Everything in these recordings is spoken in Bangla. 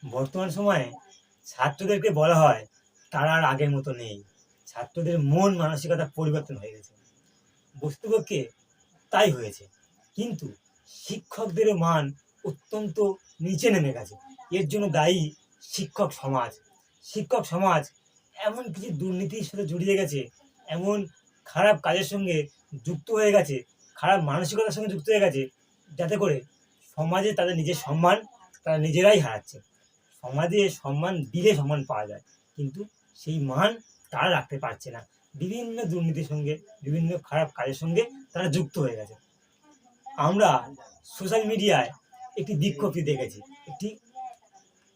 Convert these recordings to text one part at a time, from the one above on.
বর্তমান সময়ে ছাত্রদেরকে বলা হয় তারা আর আগের মতো নেই। ছাত্রদের মন মানসিকতা পরিবর্তন হয়ে গেছে। বস্তুপক্ষে তাই হয়েছে। কিন্তু শিক্ষকদেরও মান অত্যন্ত নিচে নেমে গেছে। এর জন্য দায়ী শিক্ষক সমাজ। শিক্ষক সমাজ এমন কিছু দুর্নীতির সাথে জড়িয়ে গেছে, এমন খারাপ কাজের সঙ্গে যুক্ত হয়ে গেছে, খারাপ মানসিকতার সঙ্গে যুক্ত হয়ে গেছে, যাতে করে সমাজে তাদের নিজের সম্মান তারা নিজেরাই হারাচ্ছে। সমাজে সম্মান দিলে সম্মান পাওয়া যায়, কিন্তু সেই মান তারা রাখতে পারছে না। বিভিন্ন দুর্নীতির সঙ্গে, বিভিন্ন খারাপ কাজের সঙ্গে তারা যুক্ত হয়ে গেছে। আমরা সোশ্যাল মিডিয়ায় একটি বিজ্ঞপ্তি দেখেছি, একটি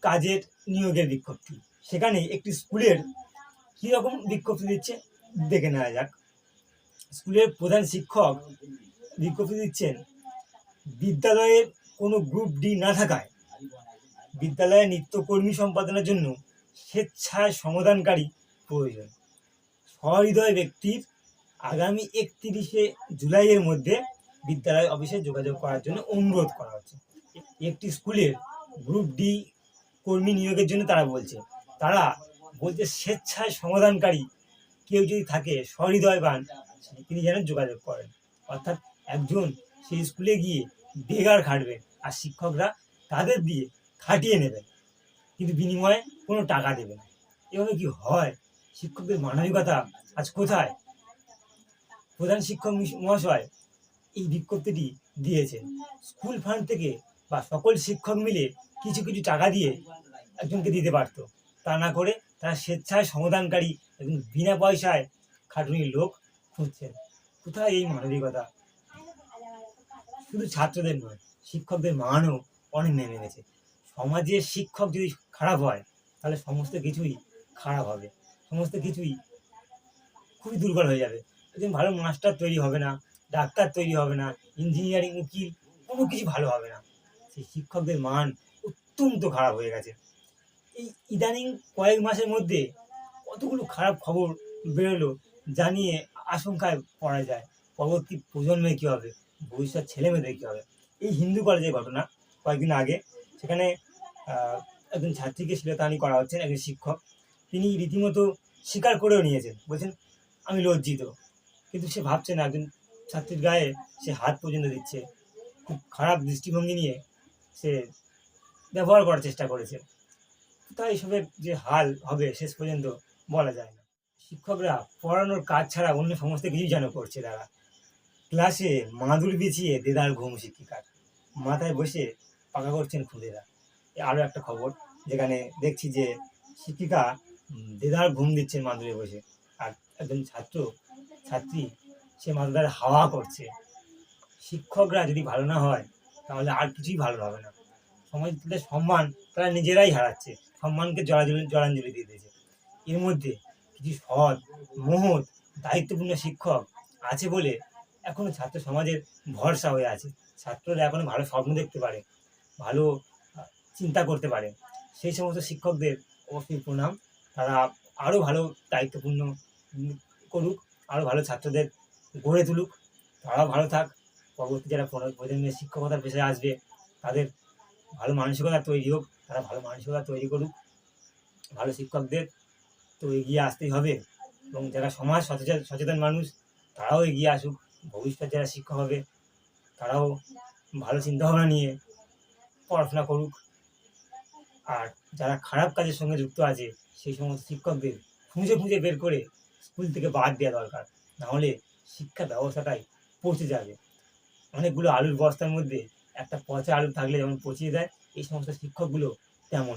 কাজের নিয়োগের বিজ্ঞপ্তি। সেখানে একটি স্কুলের কীরকম বিজ্ঞপ্তি দিচ্ছে দেখে নেওয়া যাক। স্কুলের প্রধান শিক্ষক বিজ্ঞপ্তি দিচ্ছেন, বিদ্যালয়ের কোনো গ্রুপ ডি না থাকায় বিদ্যালয়ে নিত্যকর্মী সম্পাদনের জন্য স্বেচ্ছায় সমাধানকারী প্রয়োজন। সহৃদয় ব্যক্তির আগামী 31শে জুলাইয়ের মধ্যে বিদ্যালয় অফিসে যোগাযোগ করার জন্য অনুরোধ করা হচ্ছে। একটি স্কুলের গ্রুপ ডি কর্মী নিয়োগের জন্য তারা বলছে স্বেচ্ছায় সমাধানকারী কেউ যদি থাকে সহৃদয়বান, তিনি যেন যোগাযোগ করেন। অর্থাৎ একজন সেই স্কুলে গিয়ে বেগার খাটবেন, আর শিক্ষকরা তাদের দিয়ে খাটিয়ে নেবেন, কিন্তু বিনিময়ে কোনো টাকা দেবে না। এভাবে কি হয়? শিক্ষকদের মানবিকতা আজ কোথায়? প্রধান শিক্ষক মহাশয় এই বিজ্ঞপ্তিটি দিয়েছেন। স্কুল ফান্ড থেকে বা সকল শিক্ষক মিলে কিছু কিছু টাকা দিয়ে একজনকে দিতে পারতো, তা না করে তারা স্বেচ্ছায় সমাধানকারী এবং বিনা পয়সায় খাটুনির লোক খুঁজছেন। কোথায় এই মানবিকতা? শুধু ছাত্রদের নয়, শিক্ষকদের মানও অনেক নেমে গেছে। সমাজে শিক্ষক যদি খারাপ হয়, তাহলে সমস্ত কিছুই খারাপ হবে, সমস্ত কিছুই খুবই দুর্বল হয়ে যাবে। একজন ভালো মাস্টার তৈরি হবে না, ডাক্তার তৈরি হবে না, ইঞ্জিনিয়ারিং, উকিল, কোনো কিছু ভালো হবে না। সেই শিক্ষকদের মান অত্যন্ত খারাপ হয়ে গেছে। এই ইদানিং কয়েক মাসের মধ্যে কতগুলো খারাপ খবর বেরোলো, জানিয়ে আশঙ্কায় পড়া যায় পরবর্তী প্রজন্মে কী হবে, ভবিষ্যৎ ছেলেমেয়েদের কী হবে। এই হিন্দু কলেজের ঘটনা কয়েকদিন আগে, সেখানে একজন ছাত্রীকে শ্লীলতাহানি করা হচ্ছে। একজন শিক্ষক, তিনি রীতিমতো স্বীকার করেও নিয়েছেন, বলছেন আমি লজ্জিত। কিন্তু সে ভাবছে না একজন ছাত্রীর গায়ে সে হাত পর্যন্ত দিচ্ছে। খুব খারাপ দৃষ্টিভঙ্গি নিয়ে সে ব্যবহার করার চেষ্টা করেছে। তাই এসবের যে হাল হবে শেষ পর্যন্ত বলা যায় না। শিক্ষকরা পড়ানোর কাজ ছাড়া অন্য সমস্ত কিছুই যেন করছে। তারা ক্লাসে মাদুর বিছিয়ে দেদার ঘুম শিক্ষিকার, মাথায় বসে পাকা করছেন খুদেরা। আরও একটা খবর, যেখানে দেখছি যে শিক্ষিকা দেদার ঘুম দিচ্ছেন মাদুরে বসে, আর একজন ছাত্রী সে মাদুরে হাওয়া করছে। শিক্ষকরা যদি ভালো না হয়, তাহলে আর কিছুই ভালো হবে না। সমাজ তাদের সম্মান তারা নিজেরাই হারাচ্ছে, সম্মানকে জলাঞ্জলি দিয়ে দিয়েছে। এর মধ্যে কিছু সৎ, মহৎ, দায়িত্বপূর্ণ শিক্ষক আছে বলে এখনো ছাত্র সমাজের ভরসা হয়ে আছে। ছাত্ররা এখনো ভালো স্বপ্ন দেখতে পারে, ভালো চিন্তা করতে পারে। সেই সমস্ত শিক্ষকদের অবশ্যই প্রণাম। তারা আরও ভালো দায়িত্বপূর্ণ করুক, আরও ভালো ছাত্রদের গড়ে তুলুক, তারাও ভালো থাক। পরবর্তী যারা প্রজন্মের শিক্ষকতার পেশায় আসবে, তাদের ভালো মানসিকতা তৈরি হোক, তারা ভালো মানসিকতা তৈরি করুক। ভালো শিক্ষকদের তো এগিয়ে আসতেই হবে, এবং যারা সমাজ সচেতন মানুষ, তারাও এগিয়ে আসুক। ভবিষ্যৎ যারা শিক্ষক হবে, তারাও ভালো চিন্তাভাবনা নিয়ে পড়াশোনা করুক। আর যারা খারাপ কাজের সঙ্গে যুক্ত আছে, সেই সমস্ত শিক্ষকদের খুঁজে খুঁজে বের করে স্কুল থেকে বাদ দেওয়া দরকার। নাহলে শিক্ষা ব্যবস্থাটাই পচে যাবে। অনেকগুলো আলুর বস্তার মধ্যে একটা পচা আলু থাকলে যেমন পচিয়ে দেয়, এই সমস্ত শিক্ষকগুলো তেমন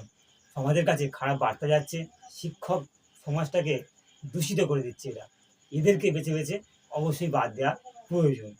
সমাজের কাছে খারাপ বার্তা যাচ্ছে। শিক্ষক সমাজটাকে দূষিত করে দিচ্ছে এরা। এদেরকে বেছে বেছে অবশ্যই বাদ দেওয়া প্রয়োজন।